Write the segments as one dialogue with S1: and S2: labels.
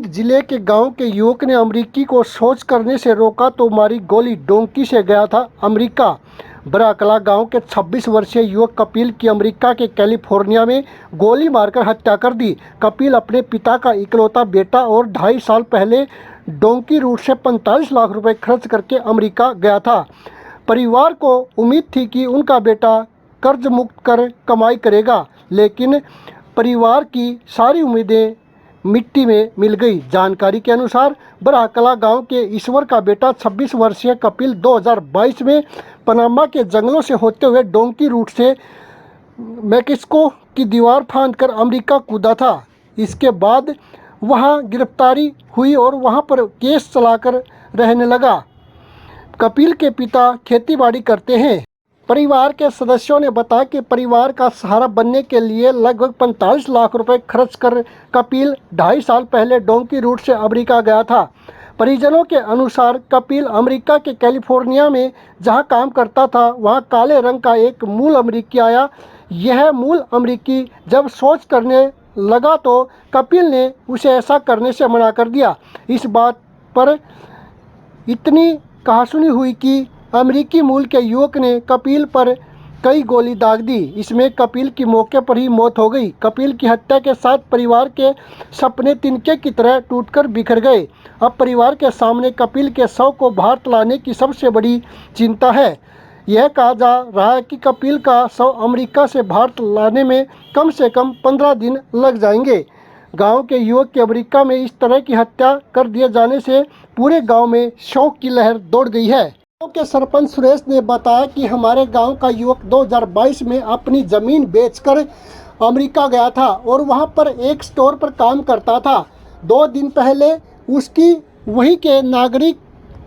S1: बूंद जिले के गांव के युवक ने अमेरिकी को शौच करने से रोका तो मारी गोली। डोंकी से गया था अमेरिका। बराकला गांव के 26 वर्षीय युवक कपिल की अमेरिका के कैलिफोर्निया में गोली मारकर हत्या कर दी। कपिल अपने पिता का इकलौता बेटा और 2.5 साल पहले डोंकी रूट से 45 लाख रुपए खर्च करके अमेरिका गया था। परिवार को उम्मीद थी कि उनका बेटा कर्ज मुक्त कर कमाई करेगा, लेकिन परिवार की सारी उम्मीदें मिट्टी में मिल गई। जानकारी के अनुसार बराकला गांव के ईश्वर का बेटा 26 वर्षीय कपिल 2022 में पनामा के जंगलों से होते हुए डोंकी रूट से मैक्सिको की दीवार फांदकर अमेरिका कूदा था। इसके बाद वहां गिरफ्तारी हुई और वहां पर केस चलाकर रहने लगा। कपिल के पिता खेतीबाड़ी करते हैं। परिवार के सदस्यों ने बताया कि परिवार का सहारा बनने के लिए लगभग 45 लाख रुपए खर्च कर कपिल 2.5 साल पहले डोंकी रूट से अमेरिका गया था। परिजनों के अनुसार कपिल अमेरिका के कैलिफोर्निया में जहां काम करता था, वहां काले रंग का एक मूल अमेरिकी आया। यह मूल अमेरिकी जब शौच करने लगा तो कपिल ने उसे ऐसा करने से मना कर दिया। इस बात पर इतनी कहासुनी हुई कि अमेरिकी मूल के युवक ने कपिल पर कई गोली दाग दी। इसमें कपिल की मौके पर ही मौत हो गई। कपिल की हत्या के साथ परिवार के सपने तिनके की तरह टूटकर बिखर गए। अब परिवार के सामने कपिल के शव को भारत लाने की सबसे बड़ी चिंता है। यह कहा जा रहा है कि कपिल का शव अमेरिका से भारत लाने में कम से कम 15 दिन लग जाएंगे। गांव के युवक की अमेरिका में इस तरह की हत्या कर दिए जाने से पूरे गांव में शोक की लहर दौड़ गई है। गांव के सरपंच सुरेश ने बताया कि हमारे गांव का युवक 2022 में अपनी ज़मीन बेचकर अमेरिका गया था और वहां पर एक स्टोर पर काम करता था। 2 दिन पहले उसकी वहीं के नागरिक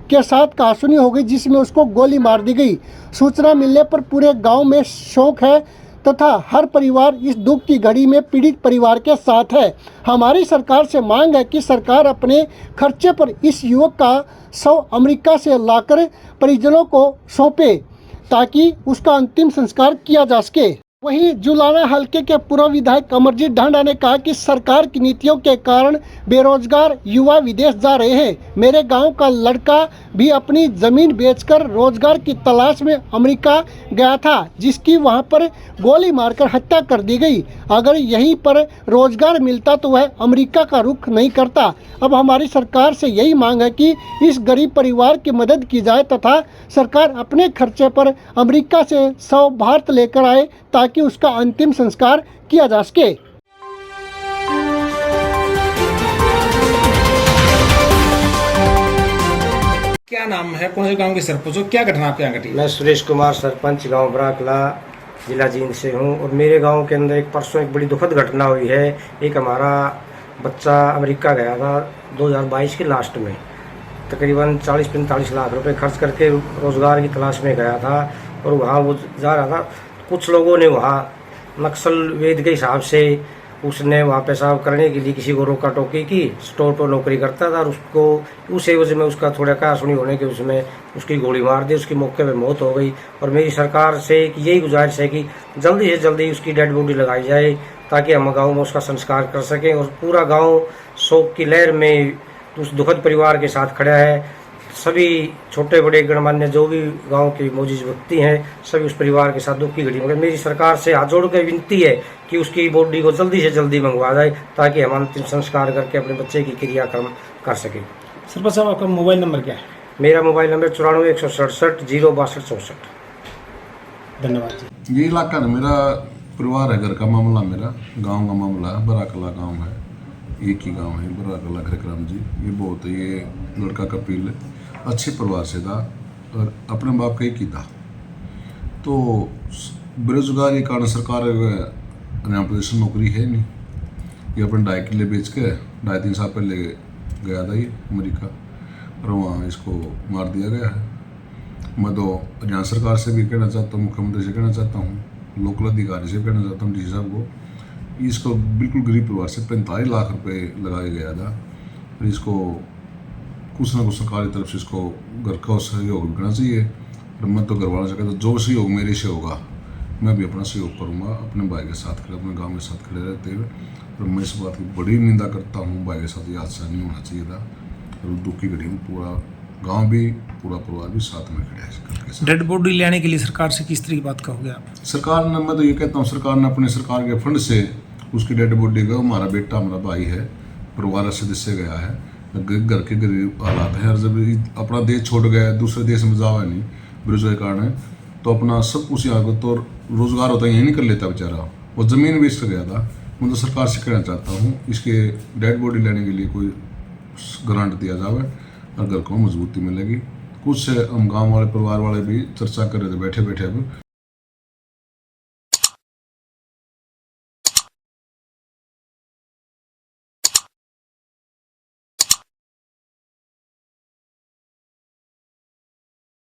S1: के साथ कहासुनी हो गई, जिसमें उसको गोली मार दी गई। सूचना मिलने पर पूरे गांव में शोक है तथा हर परिवार इस दुख की घड़ी में पीड़ित परिवार के साथ है। हमारी सरकार से मांग है कि सरकार अपने खर्चे पर इस युवक का शव अमेरिका से लाकर परिजनों को सौंपे ताकि उसका अंतिम संस्कार किया जा सके। वहीं जुलाना हलके के पूर्व विधायक अमरजीत ढांडा ने कहा कि सरकार की नीतियों के कारण बेरोजगार युवा विदेश जा रहे हैं। मेरे गांव का लड़का भी अपनी ज़मीन बेचकर रोजगार की तलाश में अमेरिका गया था, जिसकी वहां पर गोली मारकर हत्या कर दी गई। अगर यहीं पर रोजगार मिलता तो वह अमेरिका का रुख नहीं करता। अब हमारी सरकार से यही मांग है कि इस गरीब परिवार की मदद की जाए तथा सरकार अपने खर्चे पर अमेरिका से शव भारत लेकर आए ताकि उसका अंतिम संस्कार किया जा सके।
S2: क्या नाम है, कौन से गांव के सरपंच हो, क्या घटना आपके यहाँ घटी?
S3: मैं सुरेश कुमार, सरपंच गांव बराकला, जिला जींद से हूँ। और मेरे गांव के अंदर एक परसों एक बड़ी दुखद घटना हुई है। एक हमारा बच्चा अमेरिका गया था 2022 के लास्ट में, तकरीबन 40-45 लाख रुपए खर्च करके रोजगार की तलाश में गया था। और वहाँ वो जा रहा था, कुछ लोगों ने वहाँ नक्सल वेद के हिसाब से उसने वहाँ पेशाब करने के लिए किसी को रोका टोकी की। स्टोर पर नौकरी करता था और उसको उस एवज में उसका थोड़ा कहासुनी होने के उसमें उसकी गोली मार दी। उसकी मौके पे मौत हो गई। और मेरी सरकार से यही गुजारिश है कि जल्दी से जल्दी उसकी डेड बॉडी लगाई जाए ताकि हम गाँव में उसका संस्कार कर सकें। और पूरा गाँव शोक की लहर में उस दुखद परिवार के साथ खड़ा है। सभी छोटे बड़े गणमान्य जो भी गांव के मौजूद व्यक्ति हैं, सभी उस परिवार के साथ दुख की घड़ी में। मेरी सरकार से हाथ जोड़कर विनती है कि उसकी बॉडी को जल्दी से जल्दी मंगवा जाए ताकि हम अंतिम संस्कार करके अपने बच्चे की क्रियाक्रम कर सकें।
S2: सरपंच साहब, आपका मोबाइल नंबर क्या है?
S3: मेरा मोबाइल नंबर 94-167-062।
S2: धन्यवाद जी।
S4: ये इलाका है मेरा, परिवार है, घर का मामला मेरा, गांव का मामला है। बराकला गांव है, एक ही गांव है बराकला घरग्राम जी। ये बहुत ये लड़का कपिल अच्छे परिवार से था और अपने बाप का ही था। तो बेरोजगारी के कारण सरकार यहाँ पोजिशन नौकरी है नहीं। ये अपने 2.5 किले बेच के 2.5-3 साल पहले गया था ये अमेरिका और वहाँ इसको मार दिया गया है। मैं तो हरियाणा सरकार से भी कहना चाहता हूँ, मुख्यमंत्री से कहना चाहता हूँ, लोकल अधिकारी से कहना चाहता हूँ, डी सी साहब को, इसको बिल्कुल गरीब परिवार से 45 लाख रुपए लगाया गया था। और इसको कुछ ना कुछ सरकारी तरफ से इसको घर का सहयोग मिलना चाहिए। और मैं तो घर वालों से कहता जो सहयोग मेरे से होगा मैं भी अपना सहयोग करूँगा अपने भाई के साथ खड़े, अपने गांव के साथ खड़े रहते हुए। और मैं इस बात की बड़ी निंदा करता हूँ, भाई के साथ ये हादसा नहीं होना चाहिए था। और दुख की घड़ी में पूरा गांव भी, पूरा परिवार भी साथ में खड़े है इस घर के साथ।
S2: डेड बॉडी लेने के लिए सरकार से किस तरह की बात कहोगे आप?
S4: सरकार ने, मैं तो ये कहता हूँ, सरकार ने अपने सरकार के फंड से उसकी डेड बॉडी का, हमारा बेटा, हमारा भाई है, परिवार सदस्य गया है, घर के गरीब हालात हैं, और जब अपना देश छोड़ गया, दूसरे देश में जावा नहीं बेरोजगारी के कारण, तो अपना सब कुछ यहाँ तो रोजगार होता है यही नहीं कर लेता बेचारा, वो ज़मीन बेच कर गया था। मैं तो सरकार से कहना चाहता हूँ इसके डेड बॉडी लेने के लिए कोई ग्रांट दिया जाए और घर को मजबूती मिलेगी। कुछ हम गांव वाले परिवार वाले भी चर्चा कर रहे थे बैठे बैठे अब